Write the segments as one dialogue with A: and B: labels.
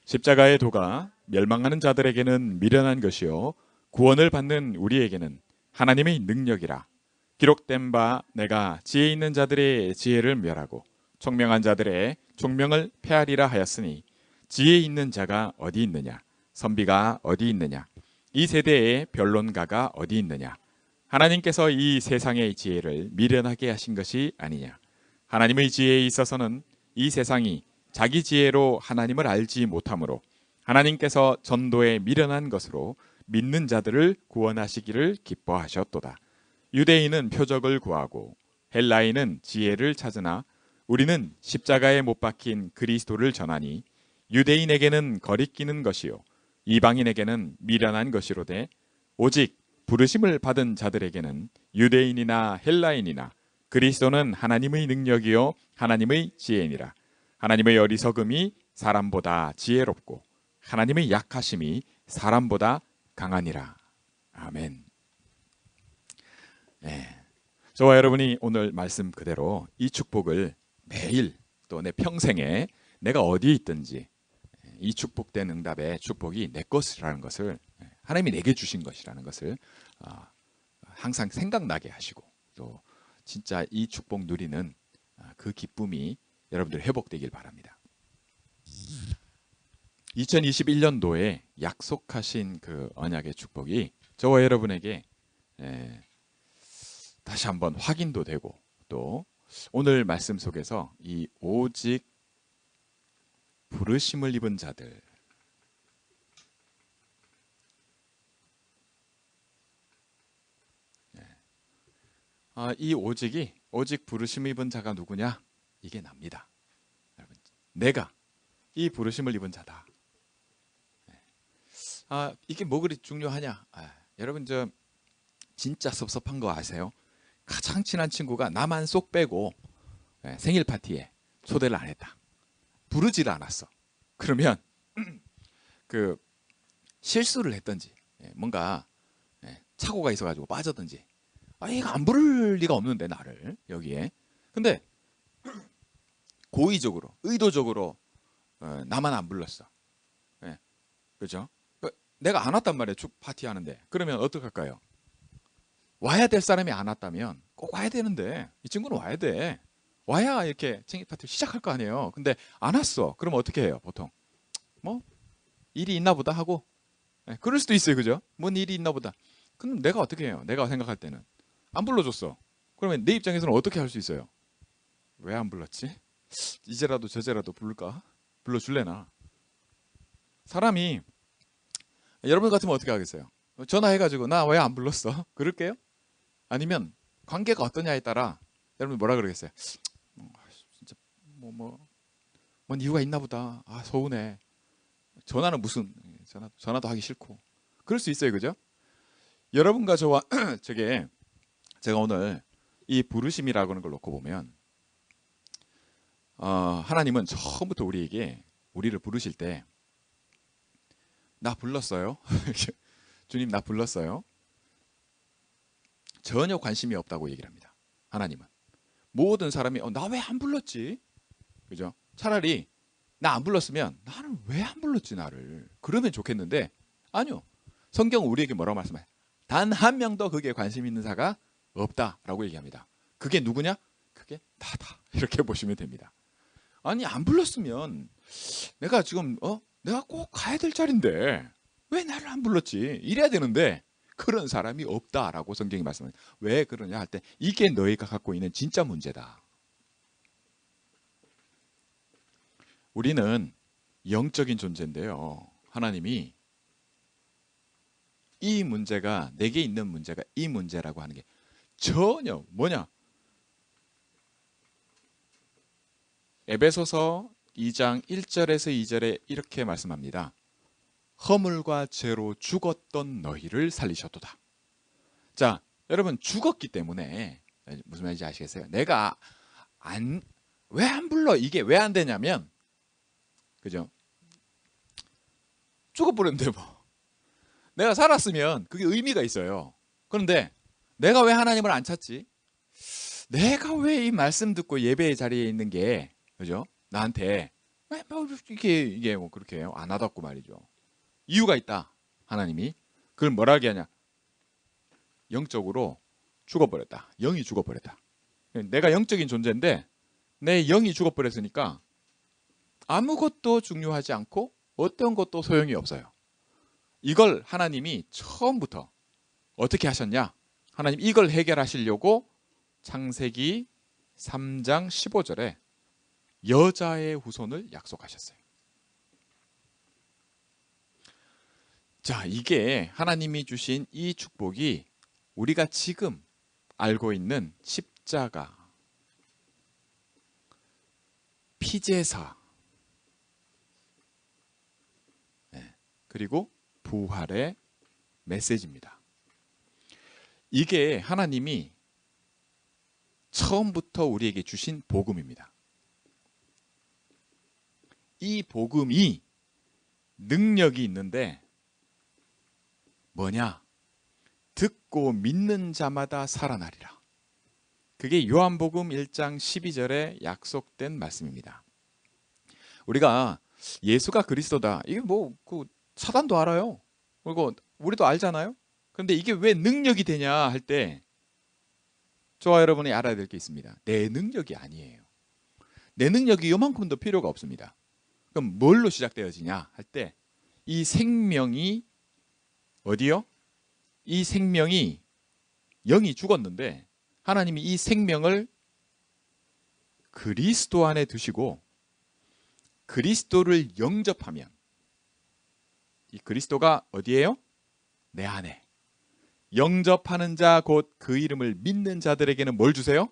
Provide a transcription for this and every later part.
A: 십자가의 도가 멸망하는 자들에게는 미련한 것이요 구원을 받는 우리에게는 하나님의 능력이라. 기록된 바 내가 지혜 있는 자들의 지혜를 멸하고 총명한 자들의 총명을 폐하리라 하였으니 지혜 있는 자가 어디 있느냐, 선비가 어디 있느냐, 이 세대의 변론가가 어디 있느냐. 하나님께서 이 세상의 지혜를 미련하게 하신 것이 아니냐. 하나님의 지혜에 있어서는 이 세상이 자기 지혜로 하나님을 알지 못하므로 하나님께서 전도에 미련한 것으로 믿는 자들을 구원하시기를 기뻐하셨도다. 유대인은 표적을 구하고 헬라인은 지혜를 찾으나 우리는 십자가에 못 박힌 그리스도를 전하니 유대인에게는 거리끼는 것이요 이방인에게는 미련한 것이로되 오직 부르심을 받은 자들에게는 유대인이나 헬라인이나 그리스도는 하나님의 능력이요 하나님의 지혜니라. 하나님의 어리석음이 사람보다 지혜롭고 하나님의 약하심이 사람보다 강하니라. 아멘. 네. 저와 여러분이 오늘 말씀 그대로 이 축복을 매일 또 내 평생에 내가 어디에 있든지 이 축복된 응답의 축복이 내 것이라는 것을 하나님이 내게 주신 것이라는 것을 항상 생각나게 하시고 또 진짜 이 축복 누리는 그 기쁨이 여러분들 회복되길 바랍니다. 2021년도에 약속하신 그 언약의 축복이 저와 여러분에게 다시 한번 확인도 되고 또 오늘 말씀 속에서 이 오직 부르심을 입은 자들 이 오직 부르심을 입은 자가 누구냐? 이게 납니다. 여러분, 내가 이 부르심을 입은 자다. 이게 뭐 그리 중요하냐? 여러분 저 진짜 섭섭한 거 아세요? 가장 친한 친구가 나만 쏙 빼고 생일 파티에 초대를 안 했다. 부르지를 않았어. 그러면 그 실수를 했든지 뭔가 착오가 있어가지고 빠졌든지 얘가 안 부를 리가 없는데 나를 여기에. 근데 고의적으로 의도적으로 나만 안 불렀어. 그죠? 내가 안 왔단 말이에요. 축 파티 하는데. 그러면 어떡할까요? 와야 될 사람이 안 왔다면 꼭 와야 되는데 이 친구는 와야 돼. 와야 이렇게 생일 파티를 시작할 거 아니에요. 근데 안 왔어. 그러면 어떻게 해요? 보통 뭐 일이 있나 보다 하고 그럴 수도 있어요. 그죠? 뭔 일이 있나 보다. 그럼 내가 어떻게 해요? 내가 생각할 때는 안 불러줬어. 그러면 내 입장에서는 어떻게 할 수 있어요? 왜 안 불렀지? 이제라도 저제라도 부를까? 불러줄래나? 사람이 여러분 같으면 어떻게 하겠어요? 전화해가지고 나 왜 안 불렀어? 그럴게요? 아니면 관계가 어떠냐에 따라 여러분 뭐라 그러겠어요? 진짜 뭔 이유가 있나 보다. 서운해. 전화는 무슨 전화도 하기 싫고. 그럴 수 있어요, 그죠? 여러분과 저와 제가 오늘 이 부르심이라고 하는 걸 놓고 보면 하나님은 처음부터 우리를 부르실 때 나 불렀어요? 주님 나 불렀어요? 전혀 관심이 없다고 얘기를 합니다. 하나님은 모든 사람이 나 왜 안 불렀지? 그죠? 차라리 나 안 불렀으면 나는 왜 안 불렀지 나를? 그러면 좋겠는데 아니요. 성경은 우리에게 뭐라고 말씀해요? 단 한 명도 그게 관심 있는 자가 없다라고 얘기합니다. 그게 누구냐? 그게 나다. 이렇게 보시면 됩니다. 아니 안 불렀으면 내가 지금 내가 꼭 가야 될 자리인데 왜 나를 안 불렀지? 이래야 되는데 그런 사람이 없다라고 성경이 말씀합니다. 왜 그러냐 할 때 이게 너희가 갖고 있는 진짜 문제다. 우리는 영적인 존재인데요. 하나님이 이 문제가 내게 있는 문제가 이 문제라고 하는 게 전혀 뭐냐? 에베소서 2장 1절에서 2절에 이렇게 말씀합니다. 허물과 죄로 죽었던 너희를 살리셨도다. 자, 여러분 죽었기 때문에 무슨 말인지 아시겠어요? 내가 왜 안 불러? 이게 왜 안 되냐면 그죠? 죽어버렸는데 뭐. 내가 살았으면 그게 의미가 있어요. 그런데 내가 왜 하나님을 안 찾지? 내가 왜 이 말씀 듣고 예배의 자리에 있는 게 그죠? 나한테 뭐 이게 뭐 그렇게 안 와닿고 말이죠. 이유가 있다. 하나님이 그걸 뭐라고 하냐? 영적으로 죽어버렸다. 영이 죽어버렸다. 내가 영적인 존재인데 내 영이 죽어버렸으니까 아무것도 중요하지 않고 어떤 것도 소용이 없어요. 이걸 하나님이 처음부터 어떻게 하셨냐? 하나님 이걸 해결하시려고 창세기 3장 15절에 여자의 후손을 약속하셨어요. 자, 이게 하나님이 주신 이 축복이 우리가 지금 알고 있는 십자가, 피제사, 그리고 부활의 메시지입니다. 이게 하나님이 처음부터 우리에게 주신 복음입니다. 이 복음이 능력이 있는데 뭐냐? 듣고 믿는 자마다 살아나리라. 그게 요한복음 1장 12절에 약속된 말씀입니다. 우리가 예수가 그리스도다. 이게 뭐 사단도 알아요. 그리고 우리도 알잖아요. 그런데 이게 왜 능력이 되냐 할 때 저와 여러분이 알아야 될 게 있습니다. 내 능력이 아니에요. 내 능력이 요만큼도 필요가 없습니다. 그럼 뭘로 시작되어지냐 할 때 이 생명이 어디요? 이 생명이 영이 죽었는데 하나님이 이 생명을 그리스도 안에 두시고 그리스도를 영접하면 이 그리스도가 어디예요? 내 안에. 영접하는 자 곧 그 이름을 믿는 자들에게는 뭘 주세요?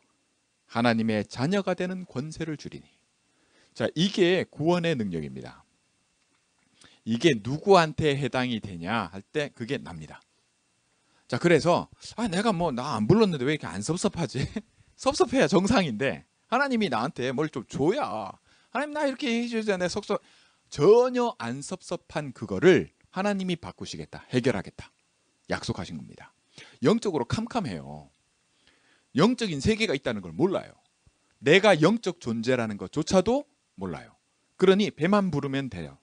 A: 하나님의 자녀가 되는 권세를 주리니. 자, 이게 구원의 능력입니다. 이게 누구한테 해당이 되냐 할 때 그게 납니다. 자, 그래서 내가 뭐 나 안 불렀는데 왜 이렇게 안 섭섭하지? 섭섭해야 정상인데 하나님이 나한테 뭘 좀 줘야 하나님 나 이렇게 해주잖아요. 전혀 안 섭섭한 그거를 하나님이 바꾸시겠다. 해결하겠다. 약속하신 겁니다. 영적으로 캄캄해요. 영적인 세계가 있다는 걸 몰라요. 내가 영적 존재라는 것조차도 몰라요. 그러니 배만 부르면 돼요.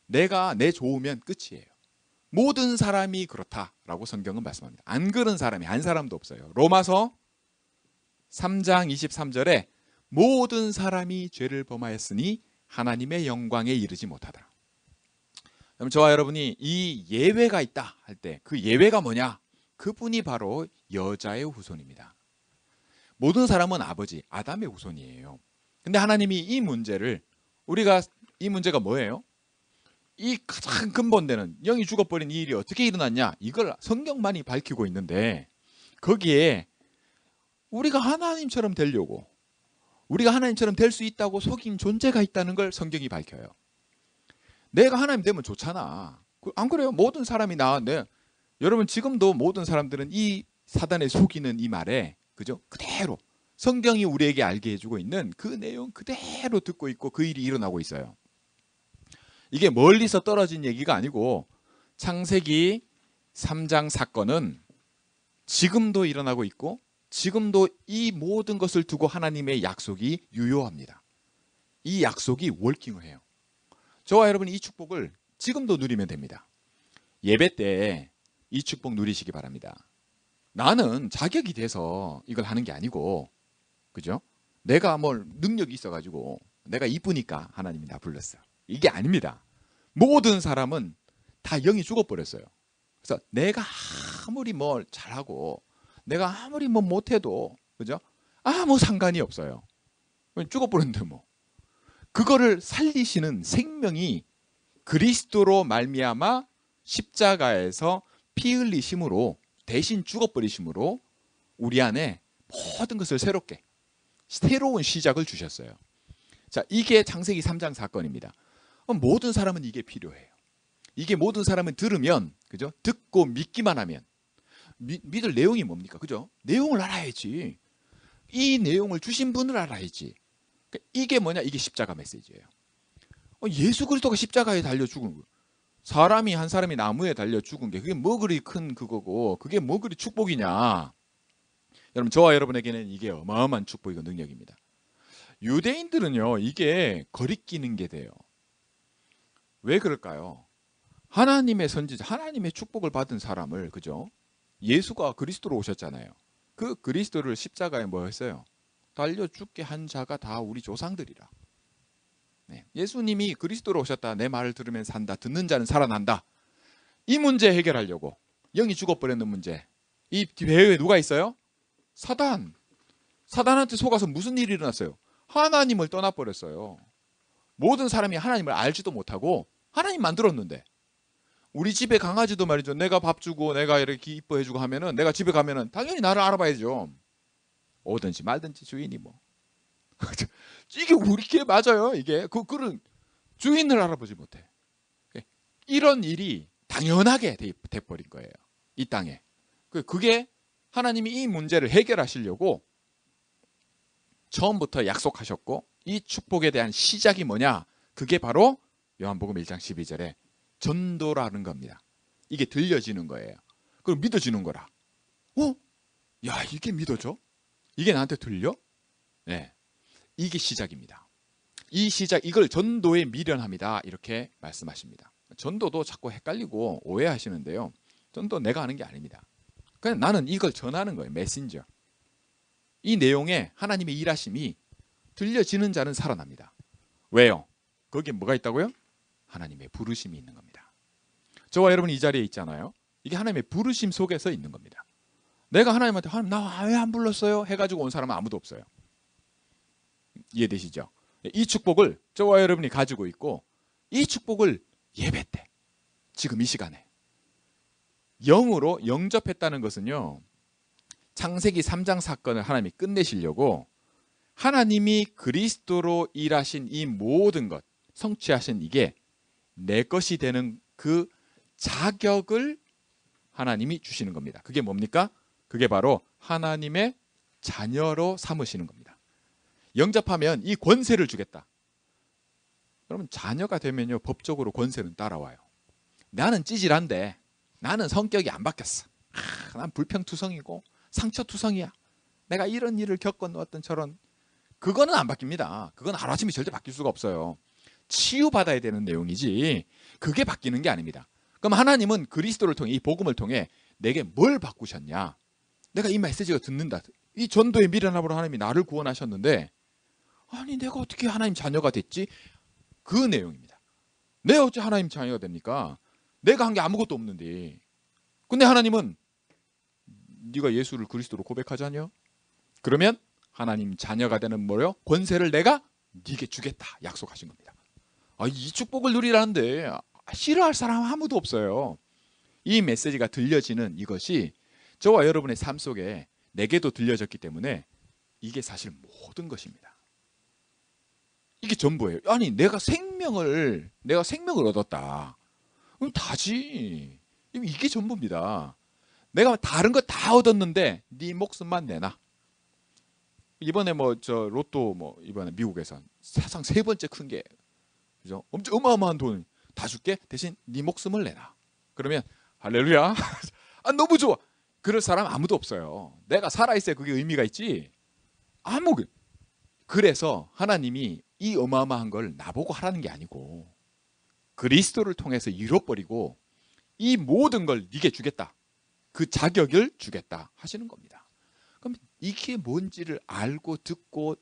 A: 내가 내 좋으면 끝이에요. 모든 사람이 그렇다라고 성경은 말씀합니다. 안 그런 사람이 한 사람도 없어요. 로마서 3장 23절에 모든 사람이 죄를 범하였으니 하나님의 영광에 이르지 못하더라. 그럼 저와 여러분이 이 예외가 있다 할 때 그 예외가 뭐냐? 그분이 바로 여자의 후손입니다. 모든 사람은 아버지 아담의 후손이에요. 근데 하나님이 이 문제를 이 문제가 뭐예요? 이 가장 근본되는 영이 죽어버린 이 일이 어떻게 일어났냐? 이걸 성경만이 밝히고 있는데 거기에 우리가 하나님처럼 되려고 우리가 하나님처럼 될 수 있다고 속인 존재가 있다는 걸 성경이 밝혀요. 내가 하나님 되면 좋잖아. 안 그래요? 모든 사람이 여러분 지금도 모든 사람들은 이 사단에 속이는 이 말에 그죠? 그대로 성경이 우리에게 알게 해주고 있는 그 내용 그대로 듣고 있고 그 일이 일어나고 있어요. 이게 멀리서 떨어진 얘기가 아니고 창세기 3장 사건은 지금도 일어나고 있고 지금도 이 모든 것을 두고 하나님의 약속이 유효합니다. 이 약속이 월킹을 해요. 저와 여러분이 이 축복을 지금도 누리면 됩니다. 예배 때 이 축복 누리시기 바랍니다. 나는 자격이 돼서 이걸 하는 게 아니고 그죠? 내가 뭘 능력이 있어가지고 내가 이쁘니까 하나님이 나 불렀어. 이게 아닙니다. 모든 사람은 다 영이 죽어버렸어요. 그래서 내가 아무리 뭘 잘하고 내가 아무리 뭐 못해도 그죠? 아무 상관이 없어요. 죽어버렸는데 뭐. 그거를 살리시는 생명이 그리스도로 말미암아 십자가에서 피 흘리심으로 대신 죽어버리심으로 우리 안에 모든 것을 새로운 시작을 주셨어요. 자, 이게 창세기 3장 사건입니다. 모든 사람은 이게 필요해요. 이게 모든 사람은 들으면 그죠? 듣고 믿기만 하면 믿을 내용이 뭡니까? 그죠? 내용을 알아야지. 이 내용을 주신 분을 알아야지. 이게 뭐냐? 이게 십자가 메시지예요. 예수 그리스도가 십자가에 달려 죽은 거예요. 한 사람이 나무에 달려 죽은 게 그게 뭐 그리 큰 그거고 그게 뭐 그리 축복이냐. 여러분 저와 여러분에게는 이게 어마어마한 축복이고 능력입니다. 유대인들은요, 이게 거리끼는 게 돼요. 왜 그럴까요? 하나님의 선지자, 하나님의 축복을 받은 사람을, 그죠? 예수가 그리스도로 오셨잖아요. 그 그리스도를 십자가에 뭐 했어요? 달려 죽게 한 자가 다 우리 조상들이라. 네. 예수님이 그리스도로 오셨다. 내 말을 들으면 산다. 듣는 자는 살아난다. 이 문제 해결하려고 영이 죽어버렸는 문제. 이 배후에 누가 있어요? 사단. 사단한테 속아서 무슨 일이 일어났어요? 하나님을 떠나버렸어요. 모든 사람이 하나님을 알지도 못하고 하나님 만들었는데, 우리 집에 강아지도 말이죠. 내가 밥 주고 내가 이렇게 이뻐해주고 하면은, 내가 집에 가면은 당연히 나를 알아봐야죠. 오든지 말든지 주인이 뭐. 이게 우리 게 맞아요. 이게 그런 주인을 알아보지 못해. 이런 일이 당연하게 돼버린 거예요. 이 땅에. 그게 하나님이 이 문제를 해결하시려고 처음부터 약속하셨고, 이 축복에 대한 시작이 뭐냐? 그게 바로 요한복음 1장 12절에 전도라는 겁니다. 이게 들려지는 거예요. 그럼 믿어지는 거라. 야, 이게 믿어져? 이게 나한테 들려? 네, 이게 시작입니다. 이 시작, 이걸 전도의 미련함이다, 이렇게 말씀하십니다. 전도도 자꾸 헷갈리고 오해하시는데요. 전도 내가 하는 게 아닙니다. 그냥 나는 이걸 전하는 거예요. 메신저. 이 내용에 하나님의 일하심이 들려지는 자는 살아납니다. 왜요? 거기에 뭐가 있다고요? 하나님의 부르심이 있는 겁니다. 저와 여러분 이 자리에 있잖아요. 이게 하나님의 부르심 속에서 있는 겁니다. 내가 하나님한테 하나님 나 왜 안 불렀어요? 해가지고 온 사람은 아무도 없어요. 이해되시죠? 이 축복을 저와 여러분이 가지고 있고, 이 축복을 예배 때, 지금 이 시간에 영으로 영접했다는 것은요, 창세기 3장 사건을 하나님이 끝내시려고 하나님이 그리스도로 일하신 이 모든 것, 성취하신 이게 내 것이 되는 그 자격을 하나님이 주시는 겁니다. 그게 뭡니까? 그게 바로 하나님의 자녀로 삼으시는 겁니다. 영접하면 이 권세를 주겠다. 여러분, 자녀가 되면요, 법적으로 권세는 따라와요. 나는 찌질한데, 나는 성격이 안 바뀌었어. 난 불평투성이고 상처투성이야. 내가 이런 일을 겪어놓았던 저런, 그거는 안 바뀝니다. 그건 하루아침에 절대 바뀔 수가 없어요. 치유받아야 되는 내용이지 그게 바뀌는 게 아닙니다. 그럼 하나님은 그리스도를 통해, 이 복음을 통해 내게 뭘 바꾸셨냐? 내가 이 메시지가 듣는다. 이 전도의 미련함으로 하나님이 나를 구원하셨는데, 아니 내가 어떻게 하나님 자녀가 됐지? 그 내용입니다. 내가 어째 하나님 자녀가 됩니까? 내가 한 게 아무것도 없는데. 근데 하나님은 네가 예수를 그리스도로 고백하자냐? 그러면 하나님 자녀가 되는 뭐요? 권세를 내가 네게 주겠다 약속하신 겁니다. 이 축복을 누리라는데 싫어할 사람 아무도 없어요. 이 메시지가 들려지는 이것이 저와 여러분의 삶 속에 내게도 들려졌기 때문에 이게 사실 모든 것입니다. 이게 전부예요. 아니 내가 생명을 얻었다. 그럼 다지. 이게 전부입니다. 내가 다른 거 다 얻었는데 네 목숨만 내놔. 이번에 로또 이번에 미국에서 사상 3번째 큰 게, 그죠? 엄청 어마어마한 돈 다 줄게. 대신 네 목숨을 내놔. 그러면 할렐루야. 너무 좋아. 그럴 사람 아무도 없어요. 내가 살아있어야 그게 의미가 있지. 그래서 하나님이 이 어마어마한 걸 나보고 하라는 게 아니고 그리스도를 통해서 이뤄버리고 이 모든 걸 네게 주겠다. 그 자격을 주겠다 하시는 겁니다. 그럼 이게 뭔지를 알고 듣고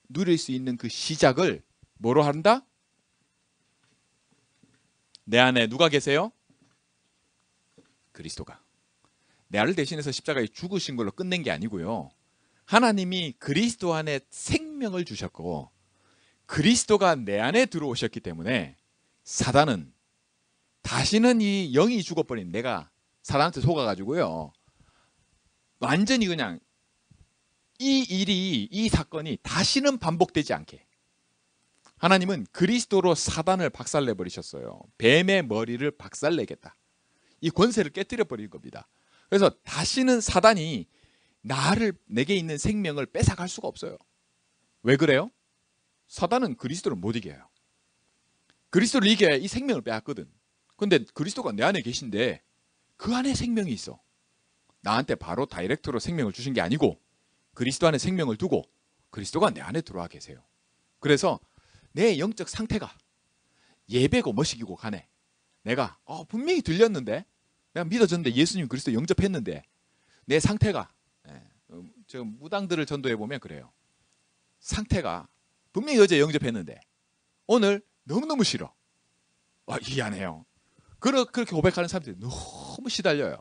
A: 누릴 수 있는 그 시작을 뭐로 한다? 내 안에 누가 계세요? 그리스도가. 나를 대신해서 십자가에 죽으신 걸로 끝낸 게 아니고요. 하나님이 그리스도 안에 생명을 주셨고 그리스도가 내 안에 들어오셨기 때문에 사단은 다시는 이 영이 죽어버린 내가 사단한테 속아가지고요, 완전히 그냥 이 사건이 다시는 반복되지 않게 하나님은 그리스도로 사단을 박살내버리셨어요. 뱀의 머리를 박살내겠다. 이 권세를 깨뜨려 버릴 겁니다. 그래서 다시는 사단이 내게 있는 생명을 뺏어갈 수가 없어요. 왜 그래요? 사단은 그리스도를 못 이겨요. 그리스도를 이겨야 이 생명을 빼앗거든. 근데 그리스도가 내 안에 계신데 그 안에 생명이 있어. 나한테 바로 다이렉트로 생명을 주신 게 아니고 그리스도 안에 생명을 두고 그리스도가 내 안에 들어와 계세요. 그래서 내 영적 상태가 예배고 뭐시기고 간에 내가 분명히 들렸는데, 내가 믿어졌는데, 예수님 그리스도 영접했는데 내 상태가, 저 무당들을 전도해 보면 그래요. 상태가 분명히 어제 영접했는데 오늘 너무너무 싫어. 미안해요. 그렇게 고백하는 사람들이 너무 시달려요.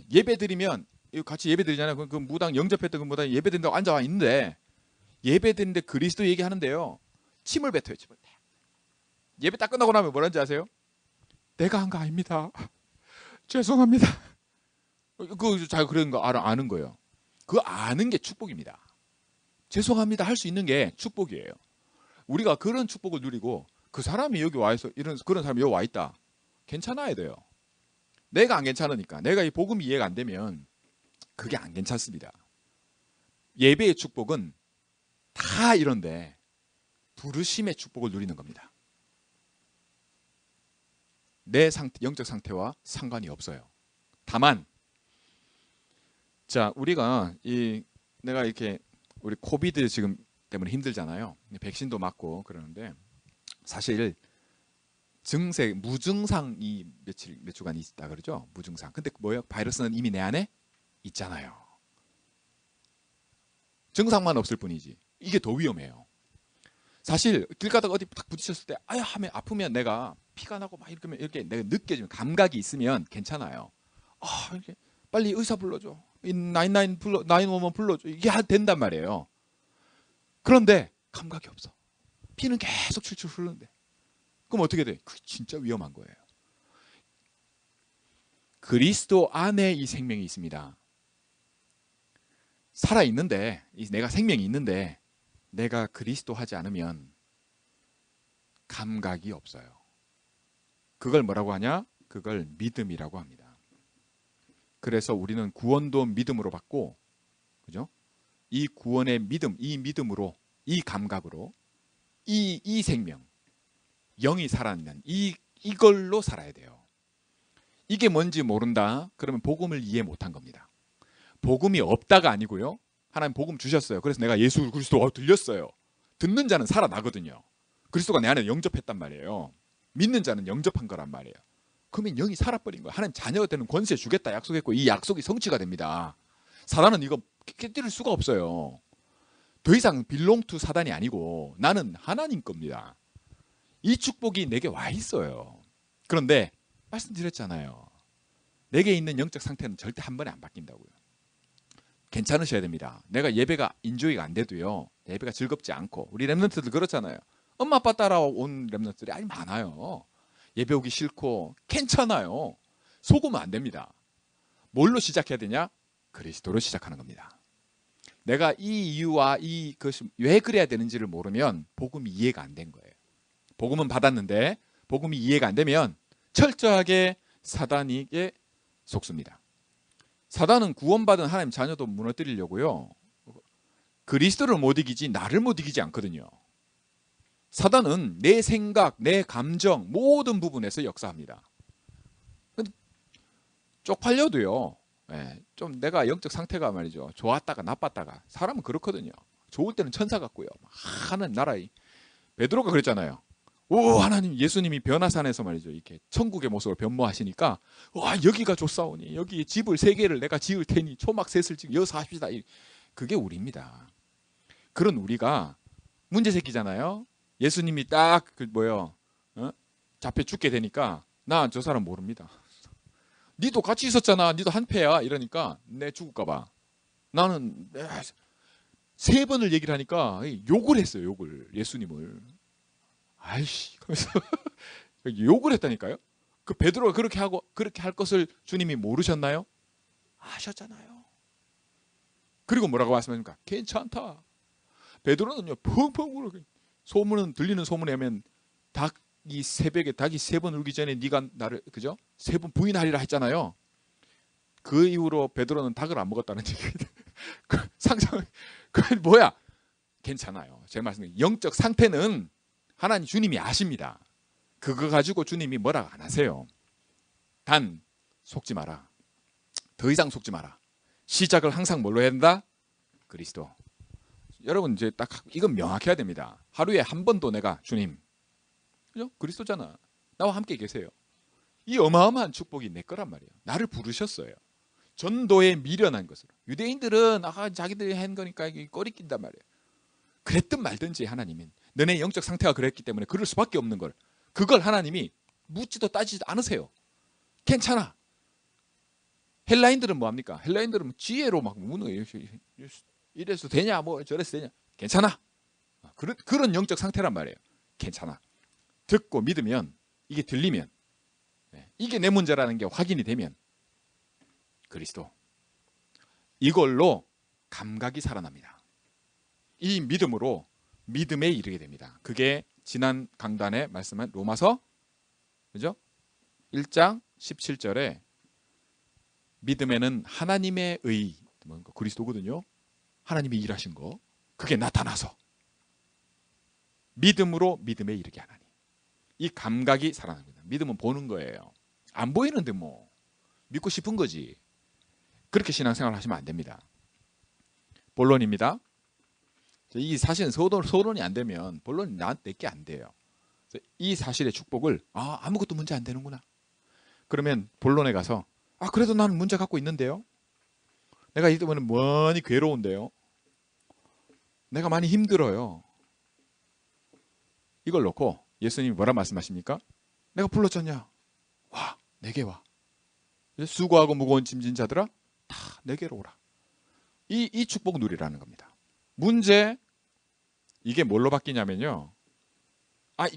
A: 예배 드리면 같이 예배 드리잖아요. 그 무당 영접했던 그 무당 예배 드린다고 앉아와 있는데, 예배 드리는데 그리스도 얘기하는데요, 침을 뱉어요. 침을. 예배 딱 끝나고 나면 뭐라는지 아세요? 내가 한 거 아닙니다. 죄송합니다. 자기가 그런 거 아는 거예요. 그 아는 게 축복입니다. 죄송합니다 할 수 있는 게 축복이에요. 우리가 그런 축복을 누리고 그 사람이 여기 와 있어, 그런 사람이 여기 와 있다, 괜찮아야 돼요. 내가 안 괜찮으니까, 내가 이 복음이 이해가 안 되면 그게 안 괜찮습니다. 예배의 축복은 다 이런데 부르심의 축복을 누리는 겁니다. 내 영적 상태와 상관이 없어요. 다만 자, 우리가 내가 이렇게 우리 코비드 지금 때문에 힘들잖아요. 백신도 맞고 그러는데 사실 무증상이 몇 주간 있다 그러죠. 무증상. 근데 뭐예요? 바이러스는 이미 내 안에 있잖아요. 증상만 없을 뿐이지. 이게 더 위험해요. 사실 길 가다가 어디 딱 부딪혔을 때 하면 아프면 내가 피가 나고 막 이렇게 내가 느껴지면, 감각이 있으면 괜찮아요. 이렇게 빨리 의사 불러줘. 911 불러줘. 이게 된단 말이에요. 그런데 감각이 없어. 피는 계속 출출 흐르는데. 그럼 어떻게 돼? 그게 진짜 위험한 거예요. 그리스도 안에 이 생명이 있습니다. 살아있는데, 내가 생명이 있는데 내가 그리스도 하지 않으면 감각이 없어요. 그걸 뭐라고 하냐? 그걸 믿음이라고 합니다. 그래서 우리는 구원도 믿음으로 받고, 그죠? 이 구원의 믿음, 이 믿음으로, 이 감각으로, 이 생명, 영이 살아있는 이걸로 살아야 돼요. 이게 뭔지 모른다? 그러면 복음을 이해 못한 겁니다. 복음이 없다가 아니고요. 하나님 복음 주셨어요. 그래서 내가 예수 그리스도 들렸어요. 듣는 자는 살아나거든요. 그리스도가 내 안에 영접했단 말이에요. 믿는 자는 영접한 거란 말이에요. 그러면 영이 살아버린 거예요. 하나님 자녀가 되는 권세 주겠다 약속했고 이 약속이 성취가 됩니다. 사단은 이거 깨뜨릴 수가 없어요. 더 이상 빌롱 투 사단이 아니고 나는 하나님 겁니다. 이 축복이 내게 와 있어요. 그런데 말씀드렸잖아요. 내게 있는 영적 상태는 절대 한 번에 안 바뀐다고요. 괜찮으셔야 됩니다. 내가 예배가 인조이가 안 돼도요, 예배가 즐겁지 않고, 우리 랩런트들 그렇잖아요. 엄마 아빠 따라온 랩런트들이 아니 많아요. 예배 오기 싫고 괜찮아요. 속으면 안 됩니다. 뭘로 시작해야 되냐? 그리스도로 시작하는 겁니다. 내가 이 이유와 그것이 왜 그래야 되는지를 모르면 복음이 이해가 안 된 거예요. 복음은 받았는데 복음이 이해가 안 되면 철저하게 사단에게 속습니다. 사단은 구원받은 하나님 자녀도 무너뜨리려고요, 그리스도를 못 이기지 나를 못 이기지 않거든요. 사단은 내 생각, 내 감정 모든 부분에서 역사합니다. 쪽팔려도요, 좀 내가 영적 상태가 말이죠, 좋았다가 나빴다가, 사람은 그렇거든요. 좋을 때는 천사 같고요, 하는 나라의 베드로가 그랬잖아요. 오 하나님, 예수님이 변화산에서 말이죠, 이렇게 천국의 모습을 변모하시니까 와 여기가 좋사오니 여기 집을 3개를 내가 지을 테니 초막 셋을 지금 여기서 합시다. 그게 우리입니다. 그런 우리가 문제 새끼잖아요. 예수님이 딱 잡혀 죽게 되니까 나 저 사람 모릅니다. 니도 같이 있었잖아, 니도 한패야 이러니까 내 죽을까봐 나는 3번을 얘기를 하니까 욕을 했어요. 욕을, 예수님을. 아이씨 하면서 욕을 했다니까요. 그 베드로가 그렇게 할 것을 주님이 모르셨나요? 아셨잖아요. 그리고 뭐라고 말씀하십니까? 괜찮다. 베드로는요 펑펑 울어. 소문은, 들리는 소문에 하면 닭이 새벽에 닭이 3번 울기 전에 네가 나를, 그죠? 3번 부인하리라 했잖아요. 그 이후로 베드로는 닭을 안 먹었다는 얘기예요. 상상, 그 뭐야? 괜찮아요. 제가 말씀드린 영적 상태는 하나님 주님이 아십니다. 그거 가지고 주님이 뭐라고 안 하세요. 단 속지 마라. 더 이상 속지 마라. 시작을 항상 뭘로 해야 된다? 그리스도. 여러분 이제 딱 이건 명확해야 됩니다. 하루에 한 번도 내가 주님, 그죠? 그리스도잖아. 나와 함께 계세요. 이 어마어마한 축복이 내 거란 말이에요. 나를 부르셨어요. 전도에 미련한 것으로. 유대인들은 자기들이 한 거니까 꼬리 낀단 말이에요. 그랬든 말든지 하나님은 너네 영적 상태가 그랬기 때문에 그럴 수밖에 없는 걸, 그걸 하나님이 묻지도 따지지도 않으세요. 괜찮아. 헬라인들은 뭐합니까? 헬라인들은 지혜로 막 묻는 거예요. 이래서 되냐 뭐 저래서 되냐. 괜찮아. 그런 영적 상태란 말이에요. 괜찮아. 듣고 믿으면, 이게 들리면, 이게 내 문제라는 게 확인이 되면 그리스도, 이걸로 감각이 살아납니다. 이 믿음으로 믿음에 이르게 됩니다. 그게 지난 강단에 말씀한 로마서, 그죠? 1장 17절에 믿음에는 하나님의 의, 그리스도거든요. 하나님이 일하신 거, 그게 나타나서 믿음으로 믿음에 이르게 하나니, 이 감각이 살아납니다. 믿음은 보는 거예요. 안 보이는데 뭐 믿고 싶은 거지. 그렇게 신앙생활을 하시면 안 됩니다. 본론입니다. 이 사실은 소론이 안 되면 본론이 내게 안 돼요. 이 사실의 축복을 아무것도 문제 안 되는구나. 그러면 본론에 가서 그래도 나는 문제 갖고 있는데요. 내가 이 때문에 많이 괴로운데요. 내가 많이 힘들어요. 이걸 놓고 예수님이 뭐라 말씀하십니까? 내가 불렀잖냐. 와, 내게 와. 수고하고 무거운 짐진 자들아, 다 내게로 오라. 이 축복 누리라는 겁니다. 문제, 이게 뭘로 바뀌냐면요.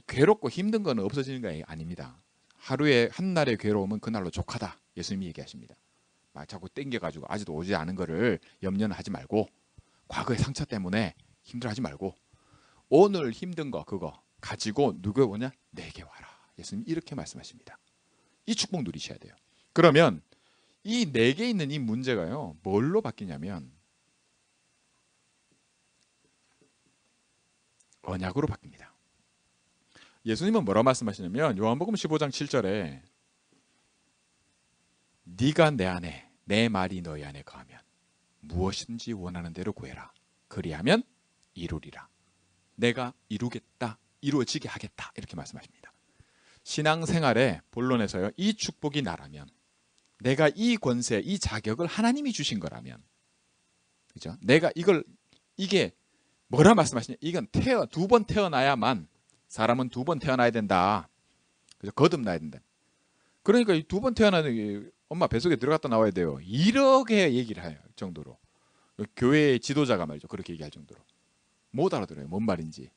A: 괴롭고 힘든 거는 없어지는 게 아닙니다. 하루에 한 날의 괴로움은 그날로 족하다. 예수님이 얘기하십니다. 자꾸 땡겨가지고 아직도 오지 않은 거를 염려는 하지 말고, 과거의 상처 때문에 힘들어하지 말고, 오늘 힘든 거 그거 가지고 누구 오냐? 내게 와라. 예수님 이렇게 말씀하십니다. 이 축복 누리셔야 돼요. 그러면 이 내게 있는 이 문제가요, 뭘로 바뀌냐면 언약으로 바뀝니다. 예수님은 뭐라고 말씀하시냐면 요한복음 15장 7절에 네가 내 안에, 내 말이 너희 안에 거하면 무엇이든지 원하는 대로 구해라. 그리하면 이루리라. 내가 이루겠다, 이루어지게 하겠다, 이렇게 말씀하십니다. 신앙생활의 본론에서요, 이 축복이 나라면, 내가 이 권세, 이 자격을 하나님이 주신 거라면, 그죠? 내가 이게 뭐라 말씀하시냐? 이건 두 번 태어나야만, 사람은 두 번 태어나야 된다. 그죠? 거듭나야 된다. 그러니까 이 두 번 태어나는 엄마 뱃속에 들어갔다 나와야 돼요. 이렇게 얘기를 해요. 정도로. 교회의 지도자가 말이죠. 그렇게 얘기할 정도로. 못 알아들어요. 뭔 말인지.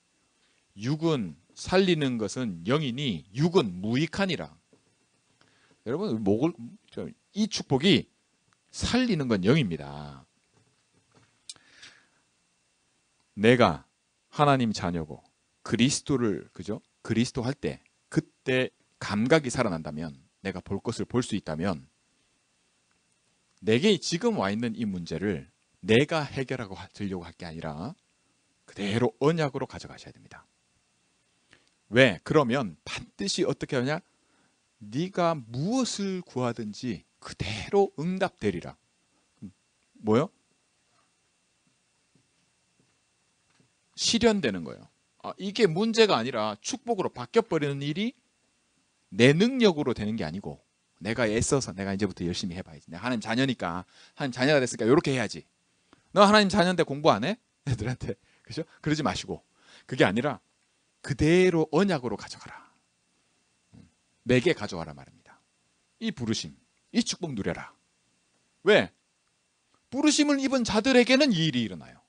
A: 육은 살리는 것은 영이니 육은 무익하니라. 여러분, 이 축복이 살리는 건 영입니다. 내가 하나님 자녀고 그리스도를, 그죠? 그리스도 할 때, 그때 감각이 살아난다면, 내가 볼 것을 볼 수 있다면, 내게 지금 와 있는 이 문제를 내가 해결하고 들려고 할 게 아니라 그대로 언약으로 가져가셔야 됩니다. 왜? 그러면 반드시 어떻게 하냐? 네가 무엇을 구하든지 그대로 응답되리라. 뭐요? 실현되는 거예요. 이게 문제가 아니라 축복으로 바뀌어버리는 일이 내 능력으로 되는 게 아니고, 내가 애써서 내가 이제부터 열심히 해봐야지. 내가 하나님 자녀니까, 하나님 자녀가 됐으니까 이렇게 해야지. 너 하나님 자녀인데 공부 안 해? 애들한테. 그죠? 그러지 마시고, 그게 아니라 그대로 언약으로 가져가라. 내게 가져와라 말입니다. 이 부르심, 이 축복 누려라. 왜? 부르심을 입은 자들에게는 이 일이 일어나요.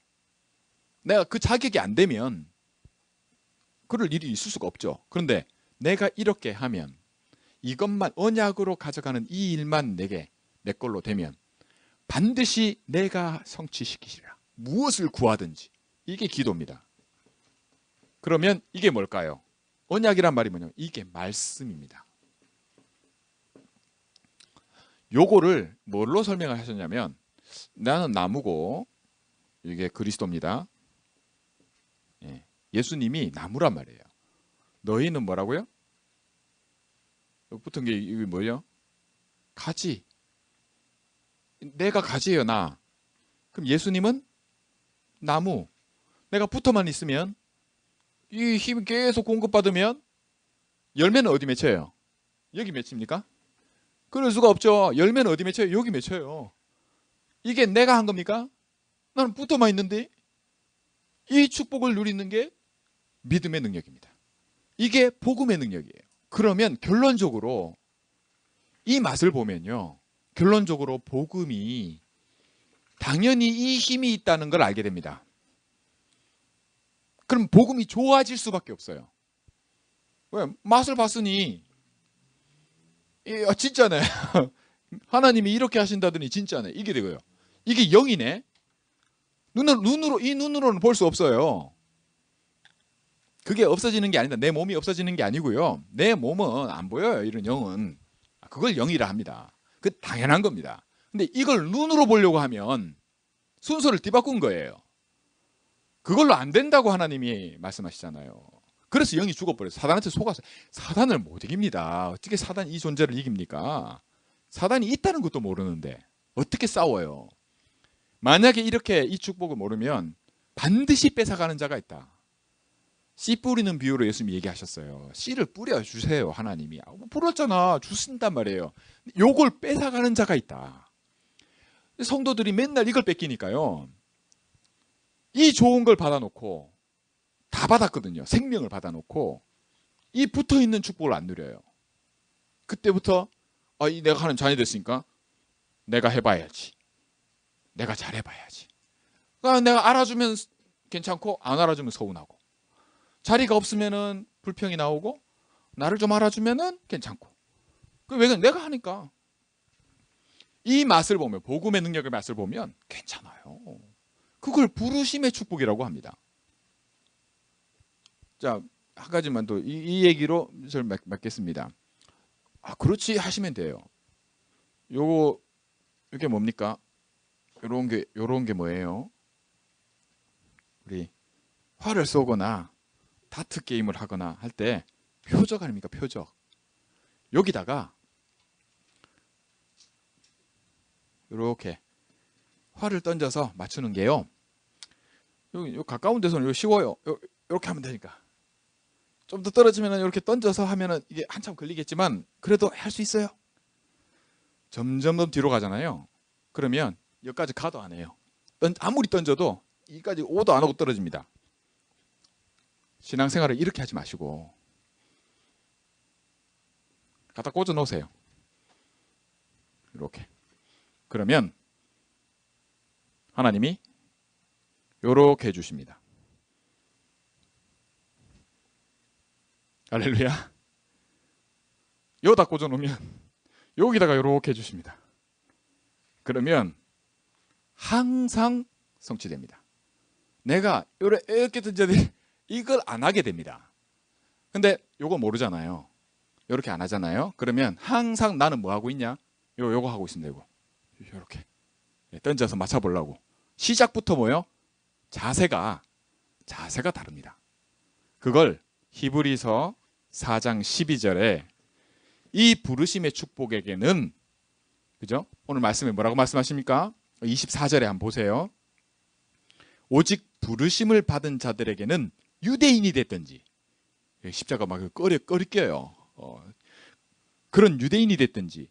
A: 내가 그 자격이 안 되면 그럴 일이 있을 수가 없죠. 그런데 내가 이렇게 하면, 이것만 언약으로 가져가는 이 일만 내 걸로 되면 반드시 내가 성취시키시리라. 무엇을 구하든지. 이게 기도입니다. 그러면 이게 뭘까요? 언약이란 말이 뭐냐면 이게 말씀입니다. 요거를 뭘로 설명을 하셨냐면, 나는 나무고 이게 그리스도입니다. 예수님이 나무란 말이에요. 너희는 뭐라고요? 붙은 게 이게 뭐예요? 가지. 내가 가지예요, 나. 그럼 예수님은 나무. 내가 붙어만 있으면, 이 힘이 계속 공급받으면 열매는 어디 맺혀요? 여기 맺힙니까? 그럴 수가 없죠. 열매는 어디 맺혀요? 여기 맺혀요. 이게 내가 한 겁니까? 나는 붙어만 있는데. 이 축복을 누리는 게 믿음의 능력입니다. 이게 복음의 능력이에요. 그러면 결론적으로 이 맛을 보면요, 결론적으로 복음이 당연히 이 힘이 있다는 걸 알게 됩니다. 그럼 복음이 좋아질 수밖에 없어요. 왜? 맛을 봤으니 진짜네. 하나님이 이렇게 하신다더니 진짜네. 이게 되고요. 이게 영이네. 이 눈으로는 볼 수 없어요. 그게 없어지는 게 아니다. 내 몸이 없어지는 게 아니고요. 내 몸은 안 보여요. 이런 영은. 그걸 영이라 합니다. 그 당연한 겁니다. 근데 이걸 눈으로 보려고 하면 순서를 뒤바꾼 거예요. 그걸로 안 된다고 하나님이 말씀하시잖아요. 그래서 영이 죽어버려요. 사단한테 속아서. 사단을 못 이깁니다. 어떻게 사단이 이 존재를 이깁니까? 사단이 있다는 것도 모르는데 어떻게 싸워요? 만약에 이렇게 이 축복을 모르면 반드시 뺏어가는 자가 있다. 씨 뿌리는 비유로 예수님이 얘기하셨어요. 씨를 뿌려주세요. 하나님이. 뿌렸잖아. 주신단 말이에요. 요걸 뺏어가는 자가 있다. 성도들이 맨날 이걸 뺏기니까요, 이 좋은 걸 받아놓고, 다 받았거든요. 생명을 받아놓고 이 붙어있는 축복을 안 누려요. 그때부터 내가 하는 자녀 됐으니까 내가 해봐야지. 내가 잘해봐야지. 그러니까 내가 알아주면 괜찮고 안 알아주면 서운하고, 자리가 없으면은 불평이 나오고, 나를 좀 알아주면은 괜찮고. 왜? 내가 하니까. 이 맛을 보면, 복음의 능력의 맛을 보면 괜찮아요. 그걸 부르심의 축복이라고 합니다. 자, 한 가지만 더 이 얘기로 절 맺겠습니다. 그렇지 하시면 돼요. 요거 이게 뭡니까? 요런 게 뭐예요? 우리 화를 쏘거나 다트 게임을 하거나 할 때 표적 아닙니까? 표적. 여기다가 이렇게 활을 던져서 맞추는 게요, 요 가까운 데서는 쉬워요. 이렇게 하면 되니까. 좀 더 떨어지면 이렇게 던져서 하면은 이게 한참 걸리겠지만 그래도 할 수 있어요. 점점 더 뒤로 가잖아요. 그러면 여기까지 가도 안 해요. 아무리 던져도 여기까지 오도 안 하고 떨어집니다. 신앙생활을 이렇게 하지 마시고 갖다 꽂아 놓으세요. 이렇게. 그러면 하나님이 이렇게 해주십니다. 할렐루야. 여기다 꽂아 놓으면 여기다가 이렇게 해주십니다. 그러면 항상 성취됩니다. 내가 이렇게 던져도 이걸 안 하게 됩니다. 근데 요거 모르잖아요. 이렇게 안 하잖아요. 그러면 항상 나는 뭐 하고 있냐? 요거 하고 있으면 되고, 이렇게 던져서 맞춰보려고. 시작부터 뭐요? 자세가 다릅니다. 그걸 히브리서 4장 12절에 이 부르심의 축복에게는, 그죠? 오늘 말씀에 뭐라고 말씀하십니까? 24절에 한번 보세요. 오직 부르심을 받은 자들에게는 유대인이 됐든지, 십자가 막 꺼리껴요. 그런 유대인이 됐든지,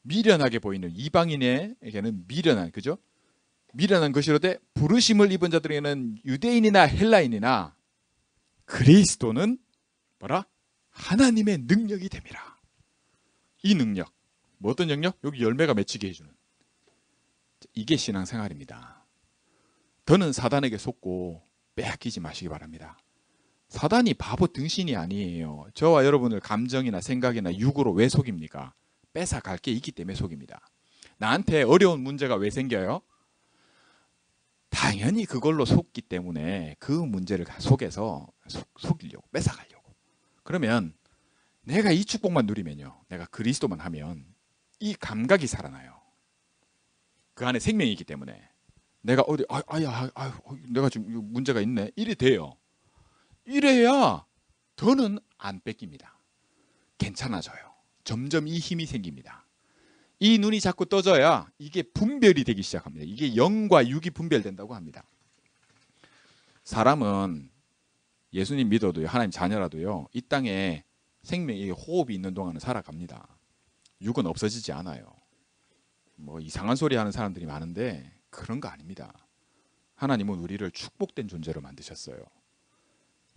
A: 미련하게 보이는 이방인에게는 미련한, 그죠? 미련한 것이로되 부르심을 입은 자들에게는 유대인이나 헬라인이나 그리스도는 뭐라? 하나님의 능력이 됨이라. 이 능력, 뭐 어떤 능력? 여기 열매가 맺히게 해주는, 이게 신앙생활입니다. 더는 사단에게 속고 빼앗기지 마시기 바랍니다. 사단이 바보 등신이 아니에요. 저와 여러분을 감정이나 생각이나 육으로 왜 속입니까? 뺏어갈 게 있기 때문에 속입니다. 나한테 어려운 문제가 왜 생겨요? 당연히 그걸로 속기 때문에 그 문제를 속에서 속이려고, 뺏어가려고. 그러면 내가 이 축복만 누리면요, 내가 그리스도만 하면 이 감각이 살아나요. 그 안에 생명이 있기 때문에 내가 어디 내가 지금 문제가 있네, 이래 돼요. 이래야 더는 안 뺏깁니다. 괜찮아져요. 점점 이 힘이 생깁니다. 이 눈이 자꾸 떠져야 이게 분별이 되기 시작합니다. 이게 영과 육이 분별된다고 합니다. 사람은 예수님 믿어도요, 하나님 자녀라도요, 이 땅에 생명이 호흡이 있는 동안은 살아갑니다. 육은 없어지지 않아요. 뭐 이상한 소리 하는 사람들이 많은데 그런 거 아닙니다. 하나님은 우리를 축복된 존재로 만드셨어요.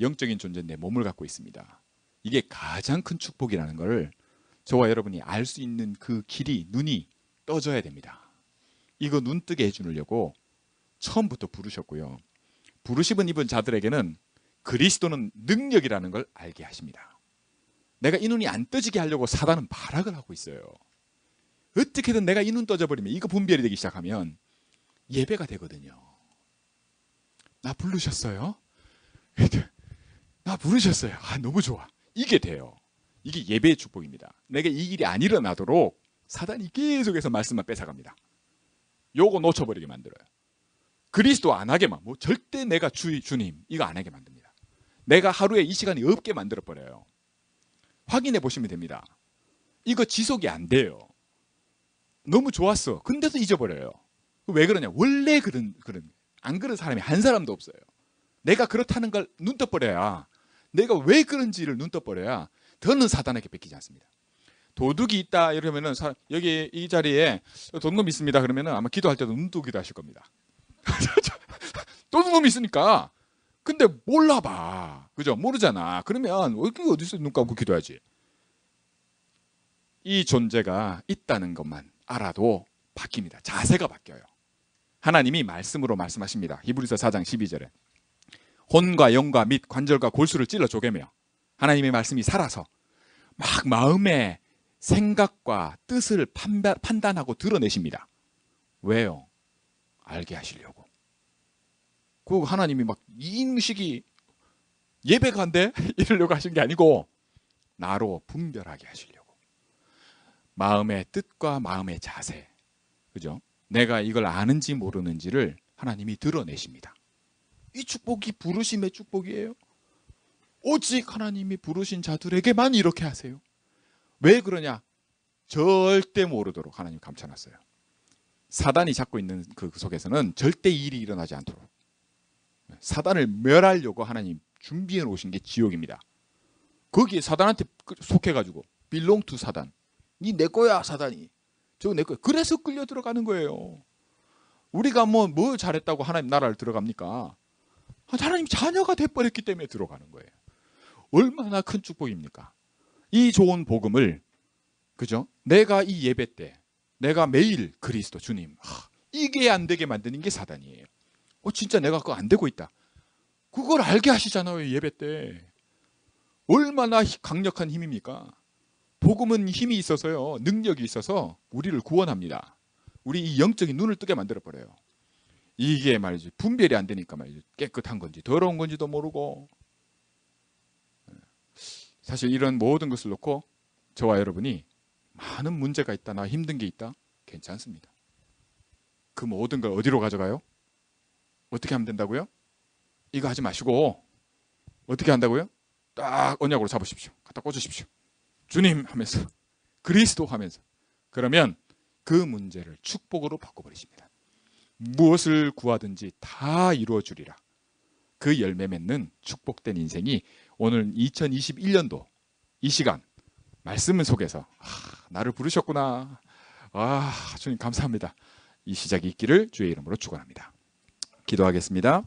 A: 영적인 존재인데 몸을 갖고 있습니다. 이게 가장 큰 축복이라는 걸 저와 여러분이 알 수 있는 그 길이, 눈이 떠져야 됩니다. 이거 눈 뜨게 해주려고 처음부터 부르셨고요. 부르심은 입은 자들에게는 그리스도는 능력이라는 걸 알게 하십니다. 내가 이 눈이 안 떠지게 하려고 사단은 발악을 하고 있어요. 어떻게든 내가 이 눈 떠져버리면, 이거 분별이 되기 시작하면 예배가 되거든요. 나 부르셨어요? 나 부르셨어요. 아, 너무 좋아. 이게 돼요. 이게 예배의 축복입니다. 내가 이 일이 안 일어나도록 사단이 계속해서 말씀만 뺏어갑니다. 요거 놓쳐버리게 만들어요. 그리스도 안 하게만, 뭐 절대 내가 주님 이거 안 하게 만듭니다. 내가 하루에 이 시간이 없게 만들어버려요. 확인해 보시면 됩니다. 이거 지속이 안 돼요. 너무 좋았어. 근데도 잊어버려요. 왜 그러냐? 원래 안 그런 사람이 한 사람도 없어요. 내가 그렇다는 걸 눈 떠버려야, 내가 왜 그런지를 눈 떠버려야 더는 사단에게 뺏기지 않습니다. 도둑이 있다 이러면은 여기 이 자리에 도둑놈 있습니다 그러면은 아마 기도할 때도 눈 뜨고 기도하실 겁니다. 도둑놈이 있으니까. 근데 몰라봐, 그죠? 모르잖아. 그러면 어디서 눈 감고 기도하지? 이 존재가 있다는 것만 알아도 바뀝니다. 자세가 바뀌어요. 하나님이 말씀으로 말씀하십니다. 히브리서 4장 12절에 혼과 영과 및 관절과 골수를 찔러 쪼개며 하나님의 말씀이 살아서 막 마음의 생각과 뜻을 판단하고 드러내십니다. 왜요? 알게 하시려고. 그 하나님이 막 인식이 예배가 안 돼? 이러려고 하신 게 아니고 나로 분별하게 하시려고. 마음의 뜻과 마음의 자세, 그죠? 내가 이걸 아는지 모르는지를 하나님이 드러내십니다. 이 축복이 부르심의 축복이에요. 오직 하나님이 부르신 자들에게만 이렇게 하세요. 왜 그러냐? 절대 모르도록 하나님 감춰놨어요. 사단이 잡고 있는 그 속에서는 절대 일이 일어나지 않도록. 사단을 멸하려고 하나님 준비해 놓으신 게 지옥입니다. 거기에 사단한테 속해가지고 belong to 사단. 니 내 거야 사단이. 저거 내 거야. 그래서 끌려 들어가는 거예요. 우리가 뭘 잘했다고 하나님 나라를 들어갑니까? 하나님 자녀가 돼버렸기 때문에 들어가는 거예요. 얼마나 큰 축복입니까? 이 좋은 복음을, 그죠? 내가 이 예배 때 내가 매일 그리스도 주님, 이게 안 되게 만드는 게 사단이에요. 진짜 내가 그거 안 되고 있다. 그걸 알게 하시잖아요. 예배 때. 얼마나 강력한 힘입니까? 복음은 힘이 있어서요, 능력이 있어서 우리를 구원합니다. 우리 이 영적인 눈을 뜨게 만들어버려요. 이게 말이지 분별이 안 되니까 말이지 깨끗한 건지 더러운 건지도 모르고. 사실 이런 모든 것을 놓고 저와 여러분이 많은 문제가 있다, 나 힘든 게 있다, 괜찮습니다. 그 모든 걸 어디로 가져가요? 어떻게 하면 된다고요? 이거 하지 마시고 어떻게 한다고요? 딱 언약으로 잡으십시오. 갖다 꽂으십시오. 주님 하면서, 그리스도 하면서. 그러면 그 문제를 축복으로 바꿔버리십니다. 무엇을 구하든지 다 이루어주리라. 그 열매 맺는 축복된 인생이 오늘 2021년도 이 시간 말씀 속에서 나를 부르셨구나. 주님 감사합니다. 이 시작이 있기를 주의 이름으로 축원합니다. 기도하겠습니다.